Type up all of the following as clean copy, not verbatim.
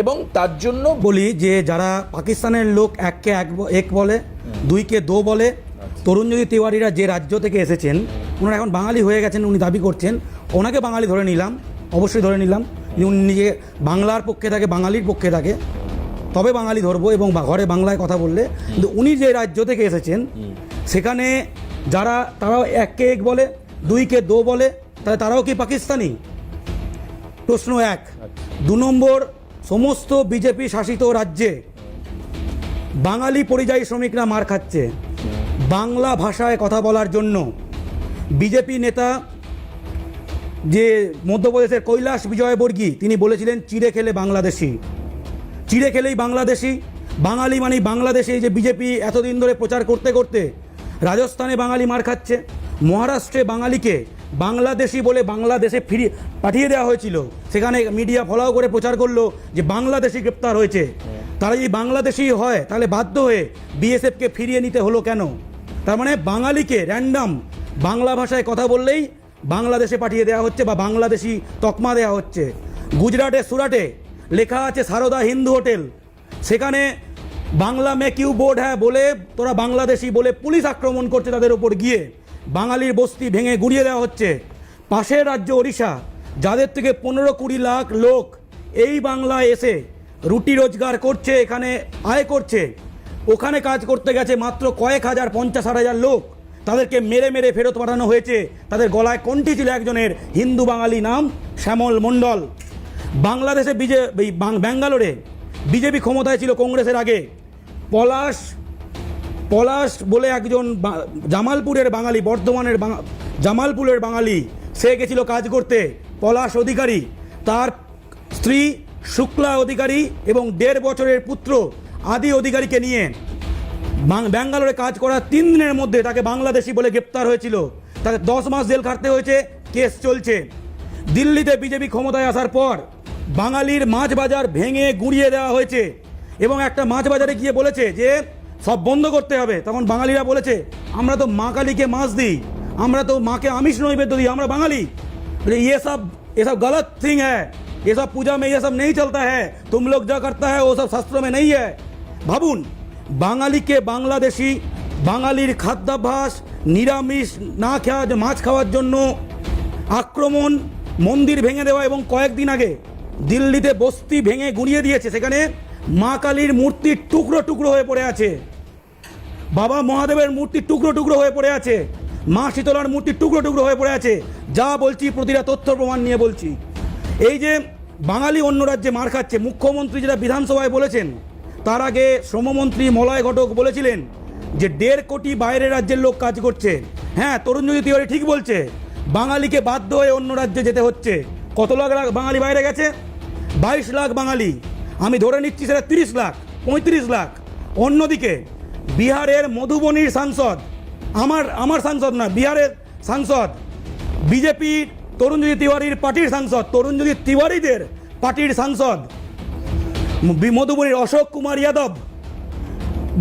এবং তার জন্য বলি যে যারা পাকিস্তানের লোক এককে এক বলে, দুইকে দো বলে, তরুণজ্যোতি তিওয়ারিরা যে রাজ্য থেকে এসেছেন ওনারা এখন বাঙালি হয়ে গেছেন, উনি দাবি করছেন, ওনাকে বাঙালি ধরে নিলাম, অবশ্যই ধরে নিলাম, উনি নিজে বাংলার পক্ষে থাকে, বাঙালির পক্ষে থাকে, তবে বাঙালি ধরবো এবং ঘরে বাংলায় কথা বললে। কিন্তু উনি যে রাজ্য থেকে এসেছেন সেখানে যারা তারাও এককে এক বলে, দুইকে দো বলে, তাহলে তারাও কি পাকিস্তানি? প্রশ্ন এক। 2 নম্বর, সমস্ত বিজেপি শাসিত রাজ্যে বাঙালি পরিযায়ী শ্রমিকরা মার খাচ্ছে বাংলা ভাষায় কথা বলার জন্য। বিজেপি নেতা যে মধ্যপ্রদেশের কৈলাস বিজয়বর্গী তিনি বলেছিলেন চিড়ে খেলে বাংলাদেশি, চিড়ে খেলেই বাংলাদেশি, বাঙালি মানে বাংলাদেশে। যে বিজেপি এতদিন ধরে প্রচার করতে করতে রাজস্থানে বাঙালি মার খাচ্ছে, মহারাষ্ট্রে বাঙালিকে বাংলাদেশি বলে বাংলাদেশে ফিরিয়ে পাঠিয়ে দেওয়া হয়েছিল, সেখানে মিডিয়া ফলাও করে প্রচার করলো যে বাংলাদেশি গ্রেপ্তার হয়েছে। তারা যদি বাংলাদেশি হয় তাহলে বাধ্য হয়ে বিএসএফকে ফিরিয়ে নিতে হলো কেন? তার মানে বাঙালিকে র্যান্ডাম বাংলা ভাষায় কথা বললেই বাংলাদেশে পাঠিয়ে দেওয়া হচ্ছে বা বাংলাদেশি তকমা দেওয়া হচ্ছে। গুজরাটে সুরাটে লেখা আছে সারদা হিন্দু হোটেল, সেখানে বাংলা মে কিউ বোর্ড হ্যাঁ বলে তোরা বাংলাদেশি বলে পুলিশ আক্রমণ করছে তাদের ওপর গিয়ে, বাঙালির বস্তি ভেঙে গুড়িয়ে দেওয়া হচ্ছে। পাশের রাজ্য ওড়িশা, যাদের থেকে 15-20 লাখ লোক এই বাংলায় এসে রুটি রোজগার করছে, এখানে আয় করছে, ওখানে কাজ করতে গেছে মাত্র কয়েক হাজার, 50-60 লোক, তাদেরকে মেরে মেরে ফেরত পাঠানো হয়েছে। তাদের গলায় কণ্ঠি ছিল একজনের, হিন্দু বাঙালি নাম শ্যামল মণ্ডল। বাংলাদেশে ব্যাঙ্গালোরে বিজেপি ক্ষমতায় ছিল কংগ্রেসের আগে, পলাশ বলে একজন জামালপুরের বাঙালি, বর্ধমানের জামালপুরের বাঙালি, সে গেছিল কাজ করতে, পলাশ অধিকারী, তার স্ত্রী শুক্লা অধিকারী এবং 1.5 বছরের পুত্র আদি অধিকারীকে নিয়ে ব্যাঙ্গালোরে কাজ করার 3 দিনের মধ্যে তাকে বাংলাদেশি বলে গ্রেপ্তার হয়েছিল, তাকে 10 মাস জেল খাটতে হয়েছে, কেস চলছে। দিল্লিতে বিজেপি ক্ষমতায় আসার পর বাঙালির মাছ বাজার ভেঙে গুঁড়িয়ে দেওয়া হয়েছে এবং একটা মাছ বাজারে গিয়ে বলেছে যে সব বন্ধ করতে হবে। তখন বাঙালিরা বলেছে আমরা তো মা কালীকে মাছ দিই, আমরা তো মাকে আমিষ নৈবেদ্য দিই, আমরা বাঙালি। ये सब गलत थिंग है, ये सब पूजा में ये सब नहीं चलता है, तुम लोग जो करता है वो सब शास्त्रों में नहीं है। ভাবুন, বাঙালিকে বাংলাদেশি, বাঙালির খাদ্যাভ্যাস নিরামিষ না খাওয়া, মাছ খাওয়ার জন্য আক্রমণ, মন্দির ভেঙে দেওয়া এবং কয়েকদিন আগে দিল্লিতে বস্তি ভেঙে গুঁড়িয়ে দিয়েছে, সেখানে মা কালীর মূর্তির টুকরো টুকরো হয়ে পড়ে আছে, বাবা মহাদেবের মূর্তির টুকরো টুকরো হয়ে পড়ে আছে, মা শীতলার মূর্তির টুকরো টুকরো হয়ে পড়ে আছে। যা বলছি প্রতিটা তথ্য প্রমাণ নিয়ে বলছি। এই যে বাঙালি অন্য রাজ্যে মার খাচ্ছে, মুখ্যমন্ত্রী যেটা বিধানসভায় বলেছেন, তার আগে শ্রমমন্ত্রী মলয় ঘটক বলেছিলেন যে 1.5 কোটি বাইরের রাজ্যের লোক কাজ করছে। হ্যাঁ, তরুণজ্যোতি তিওয়ারি ঠিক বলছে, বাঙালিকে বাধ্য হয়ে অন্য রাজ্যে যেতে হচ্ছে। কত লাখ বাঙালি বাইরে গেছে? 22 লাখ বাঙালি, আমি ধরে নিচ্ছি সেটা 30 লাখ, 35 লাখ। অন্যদিকে বিহারের মধুবনীর সাংসদ, আমার সাংসদ না, বিহারের সাংসদ, বিজেপি তরুণজ্যোতি তিওয়ারির পার্টির সাংসদ, তরুণজ্যোতি তিওয়ারিদের পার্টির সাংসদ মধুবনীর অশোক কুমার যাদব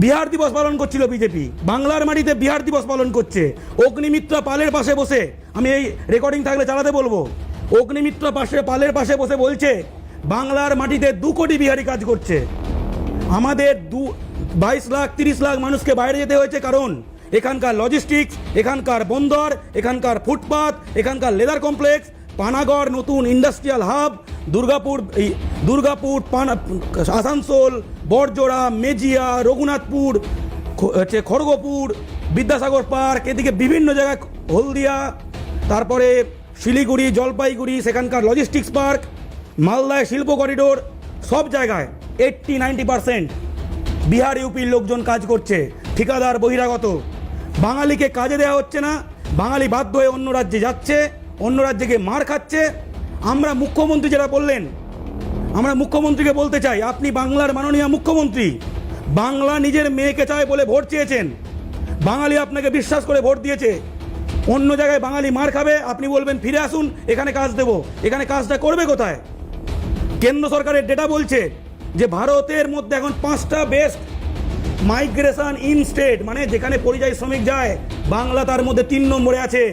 বিহার দিবস পালন করছিল বিজেপি, বাংলার মাটিতে বিহার দিবস পালন করছে। অগ্নিমিত্রা পালের পাশে বসে, আমি এই রেকর্ডিং থাকলে চালাতে বলবো, অগ্নিমিত্রা পালের পাশে বসে বলছে বাংলার মাটিতে 2 কোটি বিহারি কাজ করছে। আমাদের 22 লাখ 30 লাখ মানুষকে বাইরে যেতে হয়েছে, কারণ এখানকার লজিস্টিক্স, এখানকার বন্দর, এখানকার ফুটপাথ, এখানকার লেদার কমপ্লেক্স, পানাগড় নতুন industrial hub, Durgapur Asansol, Barjora, Mejia, Raghunathpur, Kharagpur, Vidyasagar park, এদিকে বিভিন্ন জায়গায় হলদিয়া, তারপরে শিলিগুড়ি, জলপাইগুড়ি, সেখানকার লজিস্টিক্স পার্ক, মালদায় শিল্প করিডোর, সব জায়গায় 80-90% বিহার ইউপির লোকজন কাজ করছে, ঠিকাদার বহিরাগত। বাঙালিকে কাজে দেওয়া হচ্ছে না, বাঙালি বাধ্য হয়ে অন্য রাজ্যে যাচ্ছে, অন্য রাজ্যে গিয়ে মার খাচ্ছে। আমরা মুখ্যমন্ত্রী যেটা বললেন, আমরা মুখ্যমন্ত্রীকে বলতে চাই, আপনি বাংলার মাননীয় মুখ্যমন্ত্রী, বাংলা নিজের মেয়েকে চায় বলে ভোট চেয়েছেন, বাঙালি আপনাকে বিশ্বাস করে ভোট দিয়েছে। অন্য জায়গায় বাঙালি মার খাবে, আপনি বলবেন ফিরে আসুন, এখানে কাজ দেবো, এখানে কাজটা করবে কোথায়? কেন্দ্র সরকারের ডেটা বলছে যে ভারতের মধ্যে এখন 5টা বেস্ট মাইগ্রেশন ইন স্টেট, মানে যেখানে পরিযায়ী শ্রমিক যায়, বাংলা তার মধ্যে 3 নম্বরে আছে।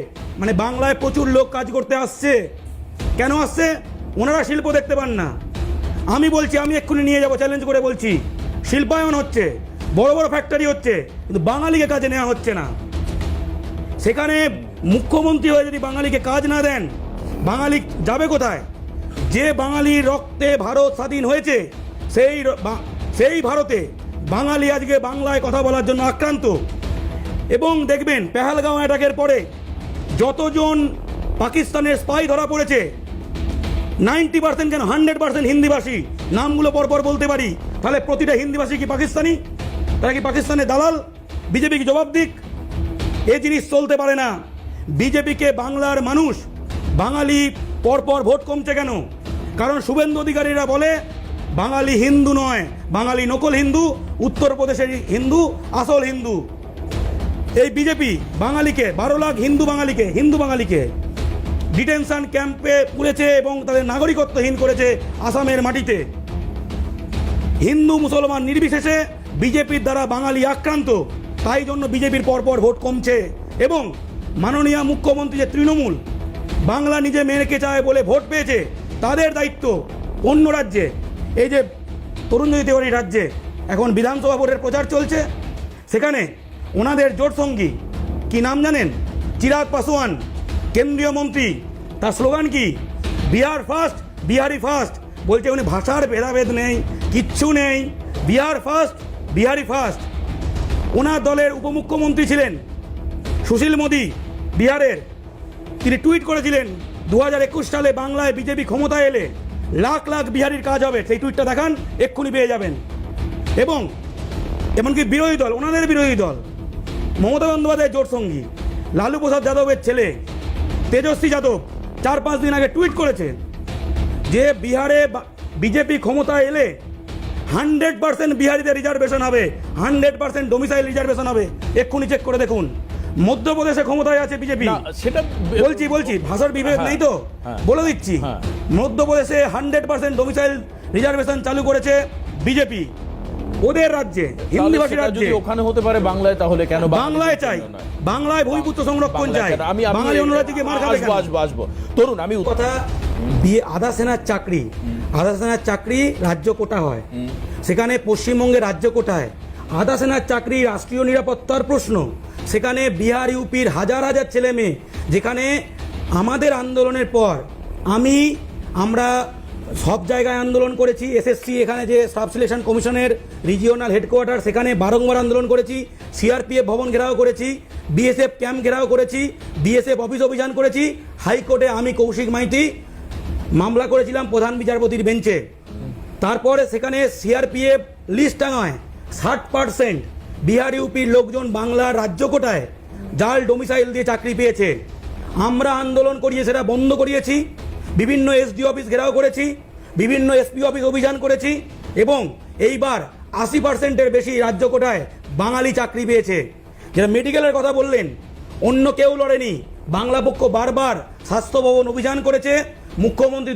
মানে বাংলায় প্রচুর লোক কাজ করতে আসছে। কেন আসছে? ওনারা শিল্প দেখতে পান না, আমি বলছি, আমি এক্ষুনি নিয়ে যাব, চ্যালেঞ্জ করে বলছি, শিল্পায়ন হচ্ছে, বড় বড় ফ্যাক্টরি হচ্ছে, কিন্তু বাঙালিকে কাজে নেওয়া হচ্ছে না। সেখানে মুখ্যমন্ত্রী হয়ে যদি বাঙালিকে কাজ না দেন, বাঙালি যাবে কোথায়? যে বাঙালির রক্তে ভারত স্বাধীন হয়েছে, সেই ভারতে বাঙালি আজকে বাংলায় কথা বলার জন্য আক্রান্ত। এবং দেখবেন পেহেলগাঁও অ্যাটাকের পরে যতজন পাকিস্তানের স্পাই ধরা পড়েছে, 90% কেন 100% হিন্দিভাষী। নামগুলো পরপর বলতে পারি, তাহলে প্রতিটা হিন্দিভাষী কি পাকিস্তানি? তারা কি পাকিস্তানের দালাল? বিজেপি কি জবাব দিক? এ জিনিস চলতে পারে না। বিজেপিকে বাংলার মানুষ, বাঙালি পরপর ভোট কমছে কেন? কারণ শুভেন্দু অধিকারীরা বলে বাঙালি হিন্দু নয়, বাঙালি নকল হিন্দু, উত্তরপ্রদেশের হিন্দু আসল হিন্দু। এই বিজেপি বাঙালিকে 12 লাখ হিন্দু বাঙালিকে ডিটেনশন ক্যাম্পে পুরেছে এবং তাদের নাগরিকত্বহীন করেছে আসামের মাটিতে। হিন্দু মুসলমান নির্বিশেষে বিজেপির দ্বারা বাঙালি আক্রান্ত, তাই জন্য বিজেপির পরপর ভোট কমছে। এবং মাননীয় মুখ্যমন্ত্রী যে তৃণমূল বাংলা নিজে মেয়েকে চায় বলে ভোট পেয়েছে, তাদের দায়িত্ব অন্য রাজ্যে, এই যে তরুণজ্যোতি তেওয়ারির রাজ্যে এখন বিধানসভা ভোটের প্রচার চলছে, সেখানে ওনাদের জোট সঙ্গী কি নাম জানেন? চিরাগ পাসওয়ান, কেন্দ্রীয় মন্ত্রী। তার স্লোগান কি? Bihar first, Bihari first. বলছে উনি ভাষার ভেদাভেদ নেই, কিচ্ছু নেই, বিহার ফার্স্ট, বিহারি ফার্স্ট। ওনার দলের উপমুখ্যমন্ত্রী ছিলেন সুশীল মোদী বিহারের, তিনি টুইট করেছিলেন 2021 সালে বাংলায় বিজেপি ক্ষমতায় এলে লাখ লাখ বিহারির কাজ হবে। সেই টুইটটা দেখান, এক্ষুনি পেয়ে যাবেন। এবং এমনকি বিরোধী দল, ওনাদের বিরোধী দল মমতা বন্দ্যোপাধ্যায়ের জোট সঙ্গী লালু প্রসাদ যাদবের ছেলে তেজস্বী যাদব 4-5 দিন আগে টুইট করেছে যে বিহারে বিজেপি ক্ষমতায় এলে 100% বিহারিদের রিজার্ভেশন হবে, 100% ডোমিসাইল রিজার্ভেশন হবে। এক্ষুনি চেক করে দেখুন। মধ্যপ্রদেশে ক্ষমতায় আছে বিজেপি, সেটা বলছি ভাষার বিভেদ নেই তো, বলে দিচ্ছি। মধ্যপ্রদেশে 100% ডোমিসাইল রিজার্ভেশন চালু করেছে বিজেপি ওদের রাজ্যে, হিন্দিভাষী রাজ্যে। যদি ওখানে হতে পারে বাংলায়, তাহলে কেন বাংলায় চাই? বাংলায় ভূমিপুত্র সংরক্ষণ চাই, বাঙালি অন্য রাজ্যে মার খাবে কেন? আসবো তরুণ, আমি কথা আধা সেনার চাকরি রাজ্য কোটা হয়, সেখানে পশ্চিমবঙ্গে রাজ্য কোটায় আধা সেনার চাকরি রাষ্ট্রীয় নিরাপত্তার প্রশ্ন। সেখানে বিহার ইউপির হাজার হাজার ছেলে মেয়ে, যেখানে আমাদের আন্দোলনের পর আমরা সব জায়গায় আন্দোলন করেছি। এসএসসি এখানে যে সাব সিলেকশন কমিশনের রিজিওনাল হেডকোয়ার্টার, সেখানে বারংবার আন্দোলন করেছি। সিআরপিএফ ভবন ঘেরাও করেছি, বিএসএফ ক্যাম্প ঘেরাও করেছি, বিএসএফ অফিস অভিযান করেছি। হাইকোর্টে আমি কৌশিক মাইতি মামলা করেছিলাম প্রধান বিচারপতির বেঞ্চে। তারপরে সেখানে সিআরপিএফ লিস্ট টাঙায় 60% বিহার ইউপির লোকজন বাংলার রাজ্য কোটায় জাল ডোমিসাইল দিয়ে চাকরি পেয়েছে। আমরা আন্দোলন করিয়ে সেটা বন্ধ করিয়েছি, বিভিন্ন এসডি অফিস ঘেরাও করেছি, বিভিন্ন এসপি অফিস অভিযান করেছি এবং এইবার 80%-এর বেশি রাজ্য কোটায় বাঙালি চাকরি পেয়েছে। যারা মেডিকেলের কথা বললেন, অন্য কেউ লড়েনি, বাংলা পক্ষ বারবার স্বাস্থ্য ভবন অভিযান করেছে। মুখ্যমন্ত্রী